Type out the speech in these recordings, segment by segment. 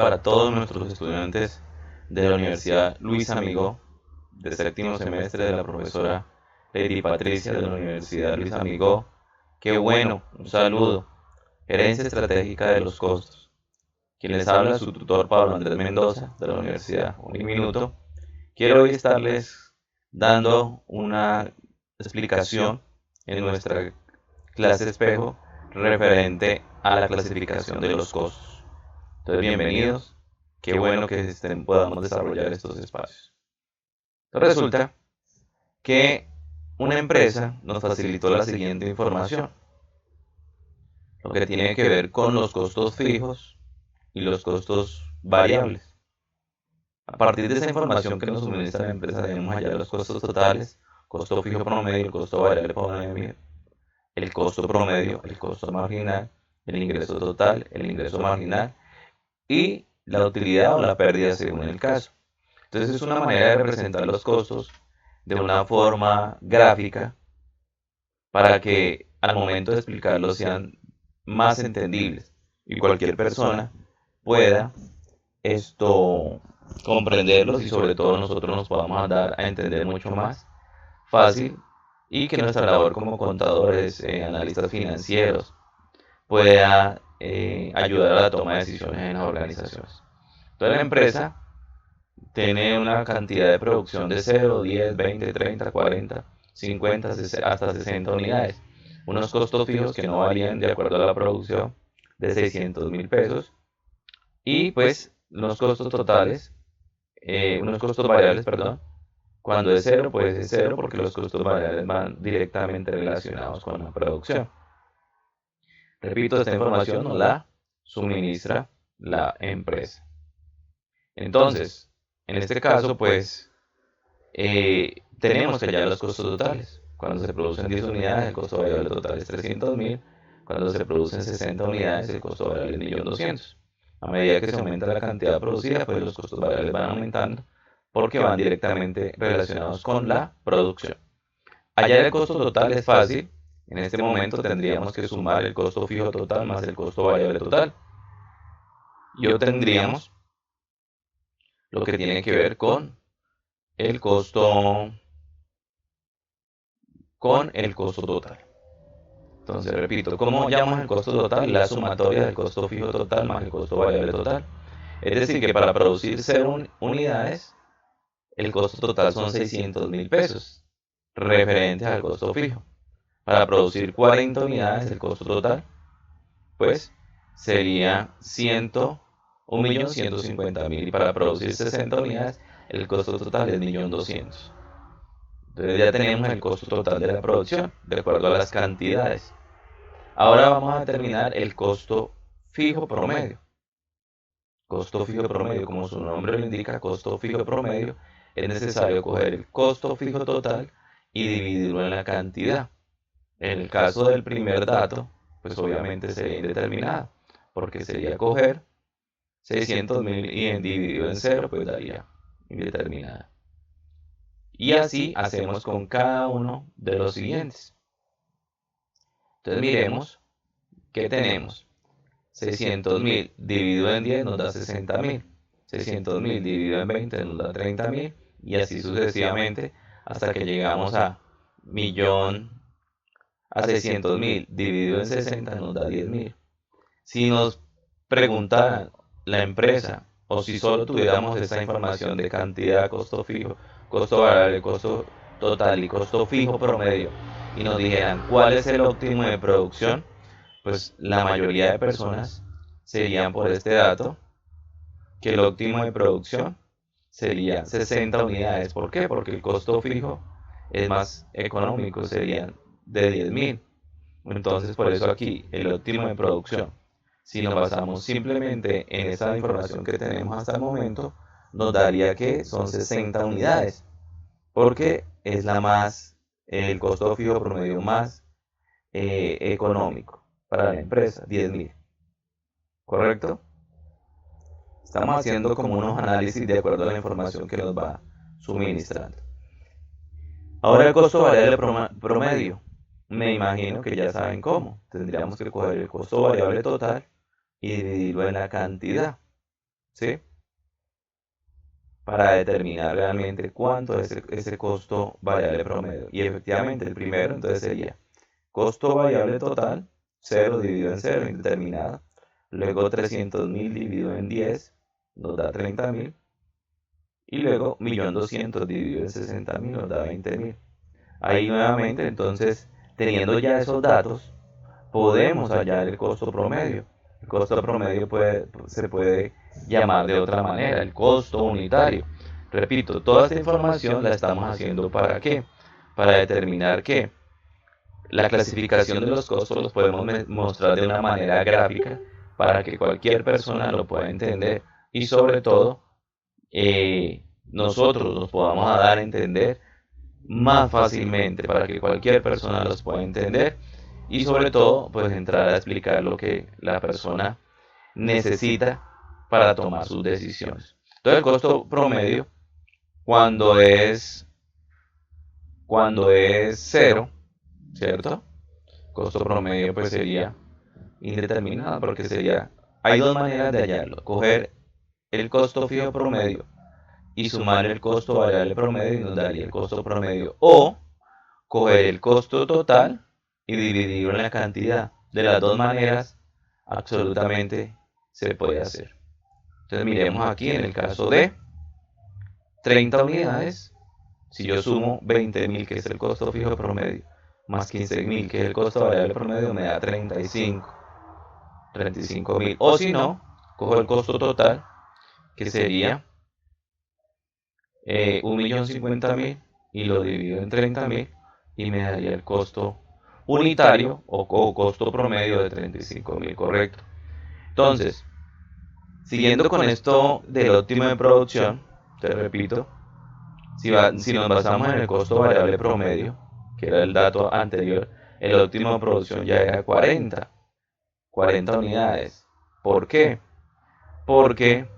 para todos nuestros estudiantes de la Universidad Luis Amigó, de séptimo semestre, de la profesora Lady Patricia de la Universidad Luis Amigó. Qué bueno, un saludo. Gerencia Estratégica de los Costos. Quien les habla, su tutor Pablo Andrés Mendoza, de la Universidad Uniminuto. Quiero hoy estarles dando una explicación en nuestra clase espejo referente a la clasificación de los costos. Entonces, bienvenidos. Qué bueno que podamos desarrollar estos espacios. Entonces, resulta que una empresa nos facilitó la siguiente información, lo que tiene que ver con los costos fijos y los costos variables. A partir de esa información que nos suministra la empresa, debemos hallar los costos totales, costo fijo promedio, el costo variable promedio, el costo promedio, el costo marginal, el ingreso total, el ingreso marginal y la utilidad o la pérdida según el caso. Entonces es una manera de representar los costos de una forma gráfica para que al momento de explicarlos sean más entendibles y cualquier persona pueda comprenderlos y sobre todo nosotros nos podamos dar a entender mucho más fácil y que nuestra labor como contadores, analistas financieros, pueda ayudar a la toma de decisiones en las organizaciones. Entonces la empresa tiene una cantidad de producción de 0, 10, 20, 30, 40, 50, hasta 60 unidades. Unos costos fijos que no varían de acuerdo a la producción de 600.000 pesos. Y pues los costos totales, unos costos variables, perdón. Cuando es cero, pues es cero porque los costos variables van directamente relacionados con la producción. Repito, esta información nos la suministra la empresa. Entonces, en este caso, pues, tenemos que hallar los costos totales. Cuando se producen 10 unidades, el costo variable total es 300.000. Cuando se producen 60 unidades, el costo variable es 1.200.000. A medida que se aumenta la cantidad producida, pues los costos variables van aumentando porque van directamente relacionados con la producción. Hallar el costo total es fácil. En este momento tendríamos que sumar el costo fijo total más el costo variable total. Y obtendríamos lo que tiene que ver con el costo total. Entonces, repito, ¿cómo llamamos el costo total? La sumatoria del costo fijo total más el costo variable total. Es decir, que para producir 0 unidades, el costo total son 600.000 pesos, referentes al costo fijo. Para producir 40 unidades, el costo total, pues, sería 1.150.000. Y para producir 60 unidades, el costo total es 1.200.000. Entonces ya tenemos el costo total de la producción, de acuerdo a las cantidades. Ahora vamos a determinar el costo fijo promedio. Costo fijo promedio, como su nombre lo indica, costo fijo promedio, es necesario coger el costo fijo total y dividirlo en la cantidad. En el caso del primer dato, pues obviamente sería indeterminado, porque sería coger 600.000 y dividido en 0, pues daría indeterminada. Y así hacemos con cada uno de los siguientes. Entonces miremos qué tenemos. 600.000 dividido en 10 nos da 60.000. 600.000 dividido en 20 nos da 30.000. Y así sucesivamente hasta que llegamos a 600.000 dividido en 60 nos da 10.000. Si nos preguntaran la empresa o si solo tuviéramos esta información de cantidad, costo fijo, costo variable, costo total y costo fijo promedio y nos dijeran cuál es el óptimo de producción, pues la mayoría de personas serían por este dato que el óptimo de producción sería 60 unidades. ¿Por qué? Porque el costo fijo es más económico, serían de 10.000. Entonces, por eso aquí el óptimo de producción, si nos basamos simplemente en esa información que tenemos hasta el momento, nos daría que son 60 unidades, porque es el costo fijo promedio más económico para la empresa, 10.000. ¿Correcto? Estamos haciendo como unos análisis de acuerdo a la información que nos va suministrando. Ahora el costo variable promedio. Me imagino que ya saben cómo. Tendríamos que coger el costo variable total y dividirlo en la cantidad. ¿sí? Para determinar realmente cuánto es ese costo variable promedio. Y efectivamente el primero entonces sería costo variable total, 0 dividido en 0, indeterminado. Luego 300.000 dividido en 10 nos da 30.000. Y luego 1.200.000 dividido en 60.000 nos da 20.000. Ahí nuevamente entonces, teniendo ya esos datos, podemos hallar el costo promedio. El costo promedio se puede llamar de otra manera, el costo unitario. Repito, toda esta información la estamos haciendo ¿para qué? Para determinar que la clasificación de los costos los podemos mostrar de una manera gráfica para que cualquier persona lo pueda entender y sobre todo nosotros nos podamos dar a entender más fácilmente para que cualquier persona los pueda entender y sobre todo pues entrar a explicar lo que la persona necesita para tomar sus decisiones. Entonces el costo promedio cuando es cero, ¿cierto? Costo promedio pues sería indeterminado porque sería, hay dos maneras de hallarlo, coger el costo fijo promedio y sumar el costo variable promedio y nos daría el costo promedio, o coger el costo total y dividirlo en la cantidad. De las dos maneras absolutamente se puede hacer. Entonces miremos aquí en el caso de 30 unidades, si yo sumo 20.000 que es el costo fijo promedio más 15.000 que es el costo variable promedio me da 35.000. O si no, cojo el costo total que sería 1.050.000 y lo divido en 30.000 y me daría el costo unitario o costo promedio de 35.000, correcto. Entonces, siguiendo con esto del óptimo de producción, te repito, si nos basamos en el costo variable promedio, que era el dato anterior, el óptimo de producción ya era 40 unidades. ¿Por qué? Porque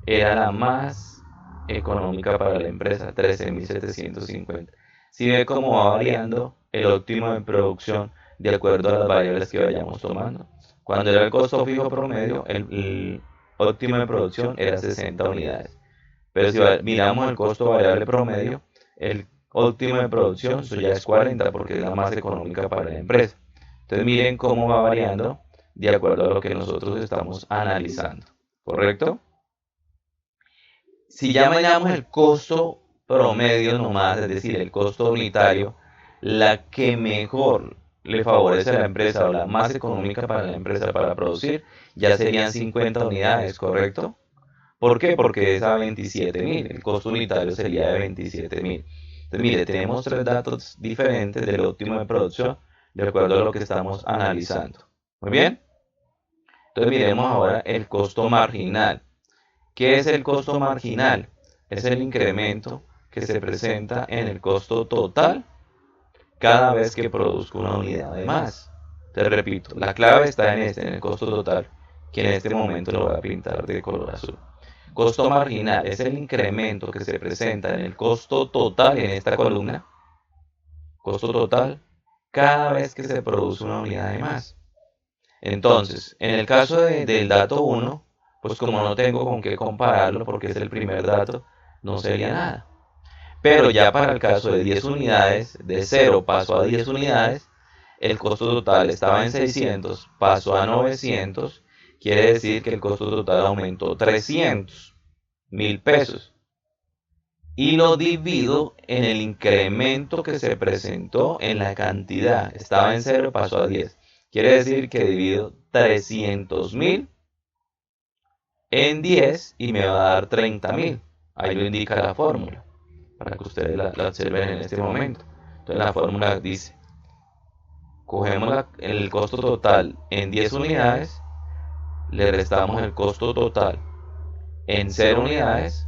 era la más económica para la empresa, 13.750. Si ve cómo va variando el óptimo de producción de acuerdo a las variables que vayamos tomando. Cuando era el costo fijo promedio, el óptimo de producción era 60 unidades. Pero si miramos el costo variable promedio, el óptimo de producción eso ya es 40 porque es la más económica para la empresa. Entonces miren cómo va variando de acuerdo a lo que nosotros estamos analizando. ¿Correcto? Si ya miramos el costo promedio nomás, es decir, el costo unitario, la que mejor le favorece a la empresa o la más económica para la empresa para producir, ya serían 50 unidades, ¿correcto? ¿Por qué? Porque es a 27.000, el costo unitario sería de 27.000. Entonces, mire, tenemos tres datos diferentes del óptimo de producción de acuerdo a lo que estamos analizando. Muy bien. Entonces, miremos ahora el costo marginal. ¿Qué es el costo marginal? Es el incremento que se presenta en el costo total cada vez que produzco una unidad de más. Te repito, la clave está en el costo total, que en este momento lo voy a pintar de color azul. Costo marginal es el incremento que se presenta en el costo total en esta columna. Costo total cada vez que se produce una unidad de más. Entonces, en el caso del dato 1, pues como no tengo con qué compararlo porque es el primer dato, no sería nada. Pero ya para el caso de 10 unidades, de 0 pasó a 10 unidades, el costo total estaba en 600, pasó a 900, quiere decir que el costo total aumentó 300.000 pesos. Y lo divido en el incremento que se presentó en la cantidad. Estaba en 0, pasó a 10. Quiere decir que divido 300.000 en 10 y me va a dar 30.000. Ahí lo indica la fórmula, para que ustedes la observen en este momento. Entonces la fórmula dice, cogemos el costo total en 10 unidades, le restamos el costo total en 0 unidades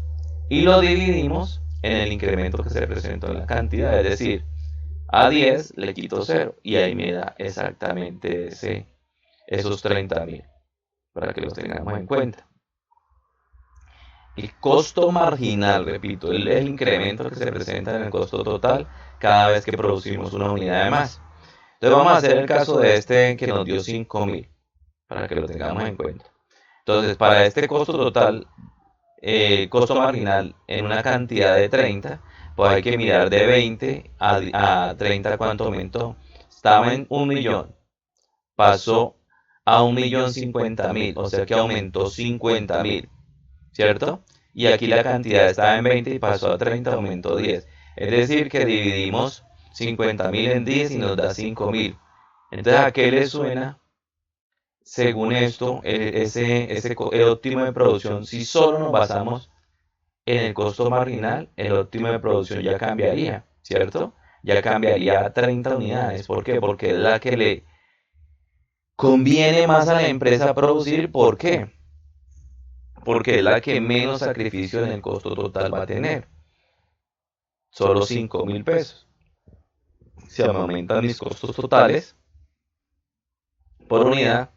y lo dividimos en el incremento que se presentó en la cantidad, es decir, a 10 le quito 0 y ahí me da exactamente esos 30.000, para que los tengamos en cuenta. El costo marginal, repito, es el incremento que se presenta en el costo total cada vez que producimos una unidad de más. Entonces vamos a hacer el caso de este que nos dio 5.000, para que lo tengamos en cuenta. Entonces, para este costo total, costo marginal en una cantidad de 30, pues hay que mirar de 20 a 30 cuánto aumentó. Estaba en 1.000.000, pasó a 1.050.000, o sea que aumentó 50.000, ¿cierto? Y aquí la cantidad estaba en 20 y pasó a 30, aumentó 10. Es decir, que dividimos 50.000 en 10 y nos da 5.000. Entonces, ¿a qué le suena, según esto, el óptimo de producción? Si solo nos basamos en el costo marginal, el óptimo de producción ya cambiaría, ¿cierto? Ya cambiaría a 30 unidades. ¿Por qué? Porque es la que le conviene más a la empresa producir. ¿Por qué? Porque es la que menos sacrificio en el costo total va a tener. Solo 5.000 pesos. Si me aumentan mis costos totales por unidad,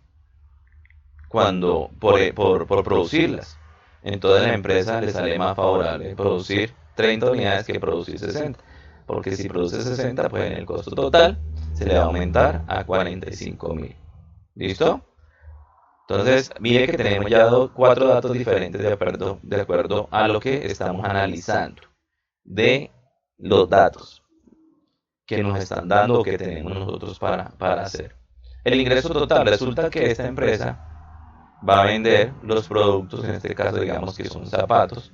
por producirlas. Entonces a la empresa le sale más favorable producir 30 unidades que producir 60. Porque si produce 60, pues en el costo total se le va a aumentar a 45.000. ¿Listo? Entonces, mire que tenemos ya cuatro datos diferentes de acuerdo a lo que estamos analizando de los datos que nos están dando o que tenemos nosotros para hacer. El ingreso total, resulta que esta empresa va a vender los productos, en este caso digamos que son zapatos,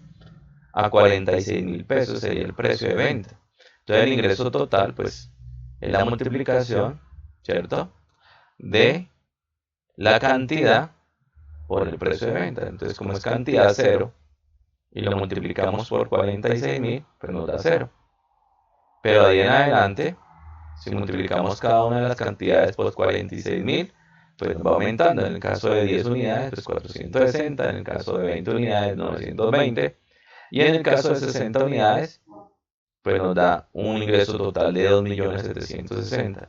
a 46.000 pesos, sería el precio de venta. Entonces el ingreso total, pues, es la multiplicación, ¿cierto? De la cantidad por el precio de venta. Entonces, como es cantidad cero y lo multiplicamos por 46.000, pues nos da cero. Pero ahí en adelante, si multiplicamos cada una de las cantidades por 46.000, pues va aumentando. En el caso de 10 unidades, pues 460, en el caso de 20 unidades, 920, y en el caso de 60 unidades, pues nos da un ingreso total de 2.760.000.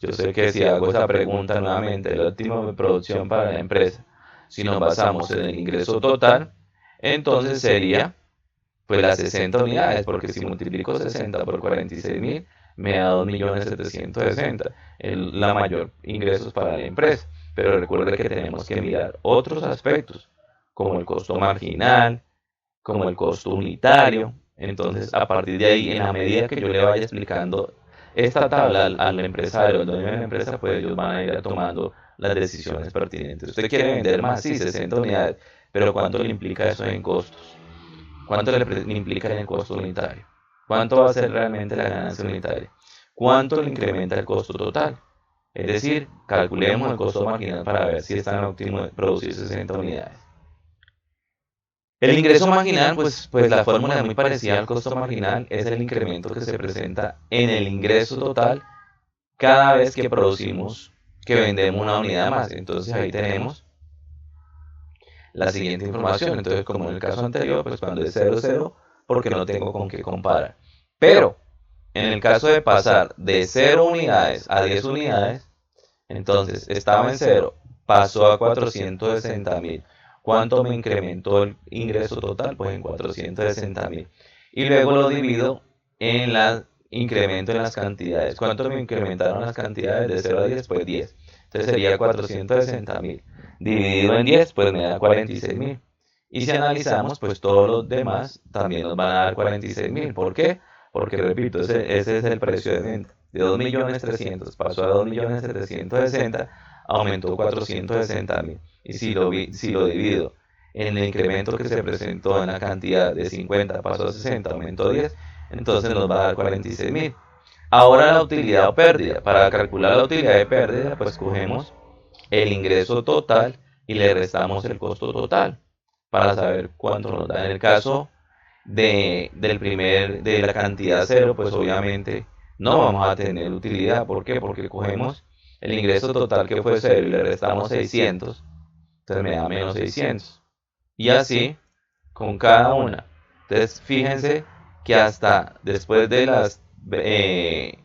Yo sé que si hago esa pregunta nuevamente, el óptimo de producción para la empresa, si nos basamos en el ingreso total, entonces sería pues las 60 unidades, porque si multiplico 60 por 46.000, me da 2.760.000, la mayor ingresos para la empresa. Pero recuerde que tenemos que mirar otros aspectos, como el costo marginal, como el costo unitario. Entonces, a partir de ahí, en la medida que yo le vaya explicando esta tabla al empresario, al dueño de la empresa, pues ellos van a ir tomando las decisiones pertinentes. Usted quiere vender más, sí, 60 unidades, pero ¿cuánto le implica eso en costos? ¿Cuánto le implica en el costo unitario? ¿Cuánto va a ser realmente la ganancia unitaria? ¿Cuánto le incrementa el costo total? Es decir, calculemos el costo marginal para ver si es tan óptimo producir 60 unidades. El ingreso marginal, pues la fórmula es muy parecida al costo marginal, es el incremento que se presenta en el ingreso total cada vez que producimos, que vendemos una unidad más. Entonces ahí tenemos la siguiente información. Entonces, como en el caso anterior, pues cuando es 0, 0, porque no tengo con qué comparar. Pero, en el caso de pasar de 0 unidades a 10 unidades, entonces estaba en 0, pasó a 460.000. ¿Cuánto me incrementó el ingreso total? Pues en 460.000. Y luego lo divido en el incremento en las cantidades. ¿Cuánto me incrementaron las cantidades de 0 a 10? Pues 10. Entonces sería 460.000. Dividido en 10, pues me da 46.000. Y si analizamos, pues todos los demás también nos van a dar 46.000. ¿Por qué? Porque, repito, ese es el precio de venta. De 2.300.000 pasó a 2.760.000, aumentó 460.000. Y si lo divido en el incremento que se presentó en la cantidad de 50, pasó a 60, aumentó 10, entonces nos va a dar 46.000. Ahora la utilidad o pérdida. Para calcular la utilidad de pérdida, pues cogemos el ingreso total y le restamos el costo total para saber cuánto nos da. En el caso de la cantidad cero, pues obviamente no vamos a tener utilidad. ¿Por qué? Porque cogemos el ingreso total que fue cero y le restamos 600, entonces me da menos 600. Y así con cada una. Entonces fíjense que hasta después de las 20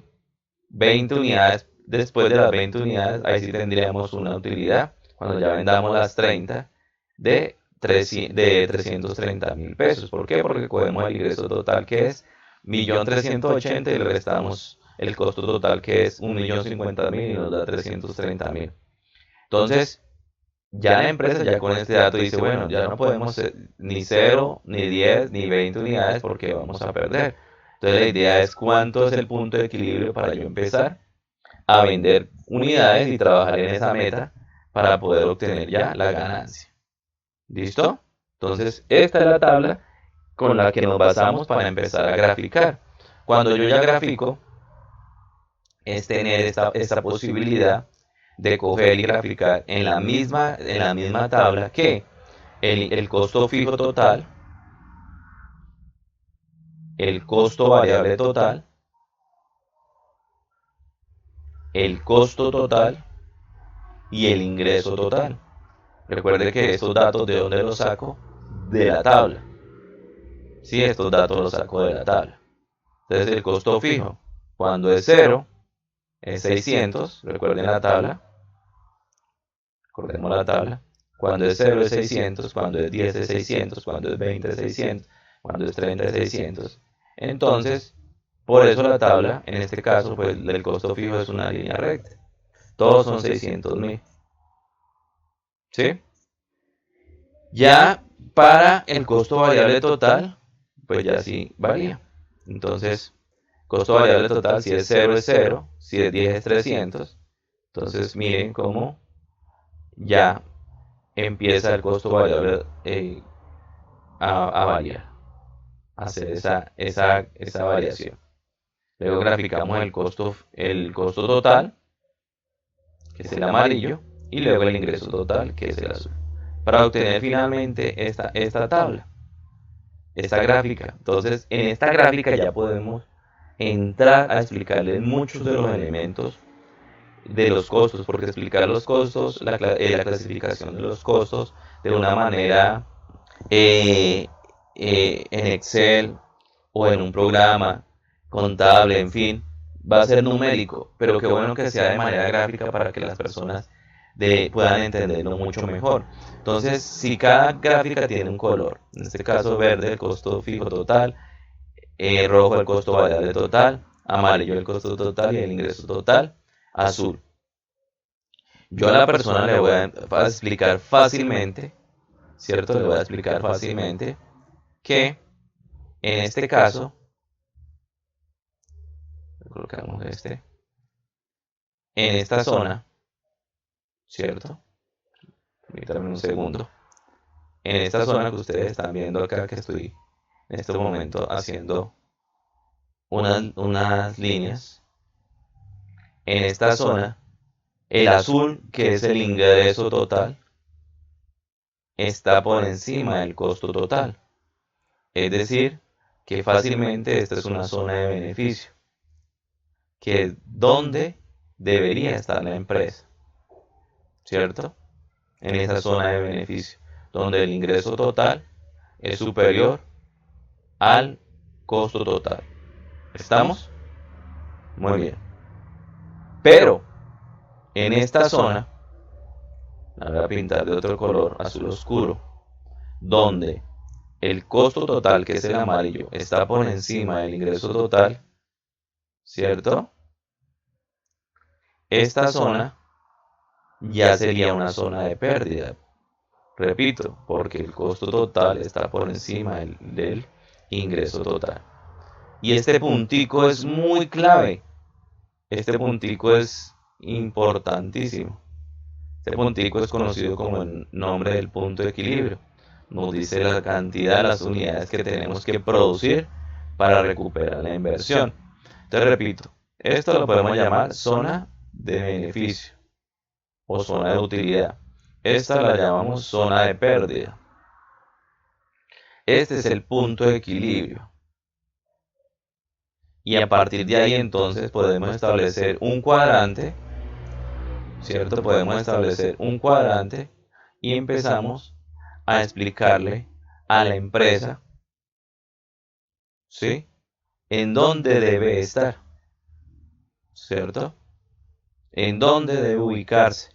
unidades, después de las 20 unidades, ahí sí tendríamos una utilidad, cuando ya vendamos las 30, de 330.000 pesos. ¿Por qué? Porque cogemos el ingreso total que es 1.380.000 y le restamos el costo total que es 1.050.000 y nos da 330.000. Entonces, Ya la empresa ya con este dato dice, bueno, ya no podemos ni 0, ni 10, ni 20 unidades porque vamos a perder. Entonces la idea es cuánto es el punto de equilibrio para yo empezar a vender unidades y trabajar en esa meta para poder obtener ya la ganancia. ¿Listo? Entonces esta es la tabla con la que nos basamos para empezar a graficar. Cuando yo ya grafico, es tener esta posibilidad de coger y graficar en la misma tabla que el costo fijo total, el costo variable total, el costo total y el ingreso total. Recuerde que estos datos, ¿de dónde los saco? De la tabla. Sí, estos datos los saco de la tabla. Entonces el costo fijo, cuando es 0, es 600. Recuerden la tabla. Recordemos la tabla. Cuando es 0 es 600, cuando es 10 es 600, cuando es 20 es 600, cuando es 30 es 600. Entonces, por eso la tabla, en este caso, pues el costo fijo es una línea recta. Todos son 600.000. ¿Sí? Ya para el costo variable total, pues ya sí varía. Entonces, costo variable total, si es 0 es 0, si es 10 es 300. Entonces, miren cómo ya empieza el costo variable a variar, a hacer esa variación. Luego graficamos el costo total, que es el amarillo, y luego el ingreso total, que es el azul, para obtener finalmente esta tabla, esta gráfica. Entonces, en esta gráfica ya podemos entrar a explicarles muchos de los elementos de los costos, porque explicar los costos, la clasificación de los costos de una manera eh, en Excel o en un programa contable, en fin, va a ser numérico, pero qué bueno que sea de manera gráfica para que las personas puedan entenderlo mucho mejor. Entonces, si cada gráfica tiene un color, en este caso verde el costo fijo total, rojo el costo variable total, amarillo el costo total y el ingreso total, azul. Yo a la persona le voy a explicar fácilmente, ¿cierto? Le voy a explicar fácilmente que en este caso, colocamos en esta zona, ¿cierto? Permítanme un segundo. En esta zona que ustedes están viendo acá, que estoy en este momento haciendo unas líneas, en esta zona, el azul, que es el ingreso total, está por encima del costo total. Es decir, que fácilmente esta es una zona de beneficio, que es donde debería estar la empresa, ¿cierto? En esa zona de beneficio, donde el ingreso total es superior al costo total. ¿Estamos? Muy bien. Pero en esta zona, la voy a pintar de otro color, azul oscuro, donde el costo total, que es el amarillo, está por encima del ingreso total, ¿cierto? Esta zona ya sería una zona de pérdida. Repito, porque el costo total está por encima del ingreso total. Y este puntico es muy clave. Este puntico es importantísimo. Este puntico es conocido como el nombre del punto de equilibrio. Nos dice la cantidad de las unidades que tenemos que producir para recuperar la inversión. Entonces repito, esto lo podemos llamar zona de beneficio o zona de utilidad. Esta la llamamos zona de pérdida. Este es el punto de equilibrio. Y a partir de ahí entonces podemos establecer un cuadrante, ¿cierto? Podemos establecer un cuadrante y empezamos a explicarle a la empresa, ¿sí? En dónde debe estar, ¿cierto? En dónde debe ubicarse.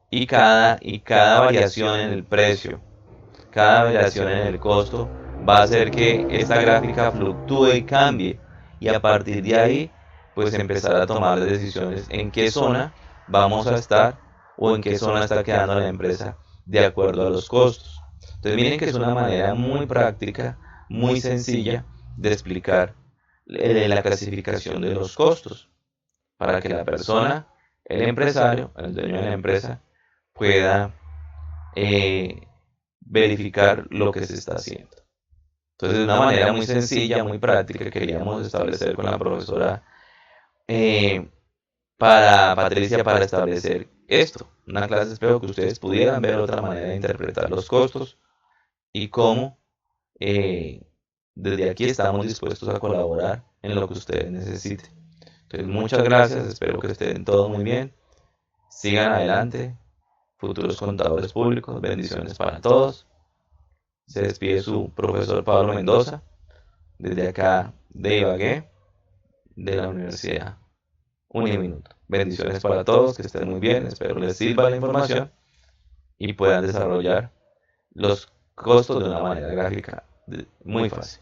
Y cada variación en el precio, cada variación en el costo va a hacer que esta gráfica fluctúe y cambie. Y a partir de ahí, pues empezar a tomar decisiones en qué zona vamos a estar o en qué zona está quedando la empresa de acuerdo a los costos. Entonces miren que es una manera muy práctica, muy sencilla de explicar la clasificación de los costos para que la persona, el empresario, el dueño de la empresa, pueda eh, verificar lo que se está haciendo. Entonces, de una manera muy sencilla, muy práctica, queríamos establecer con la profesora eh, para Patricia para establecer esto, una clase espejo que ustedes pudieran ver otra manera de interpretar los costos y cómo eh, desde aquí estamos dispuestos a colaborar en lo que ustedes necesiten. Entonces, muchas gracias, espero que estén todos muy bien, sigan adelante, futuros contadores públicos, bendiciones para todos. Se despide su profesor Pablo Mendoza, desde acá de Ibagué, de la Universidad Uniminuto. Bendiciones para todos, que estén muy bien, espero les sirva la información y puedan desarrollar los costos de una manera gráfica muy fácil.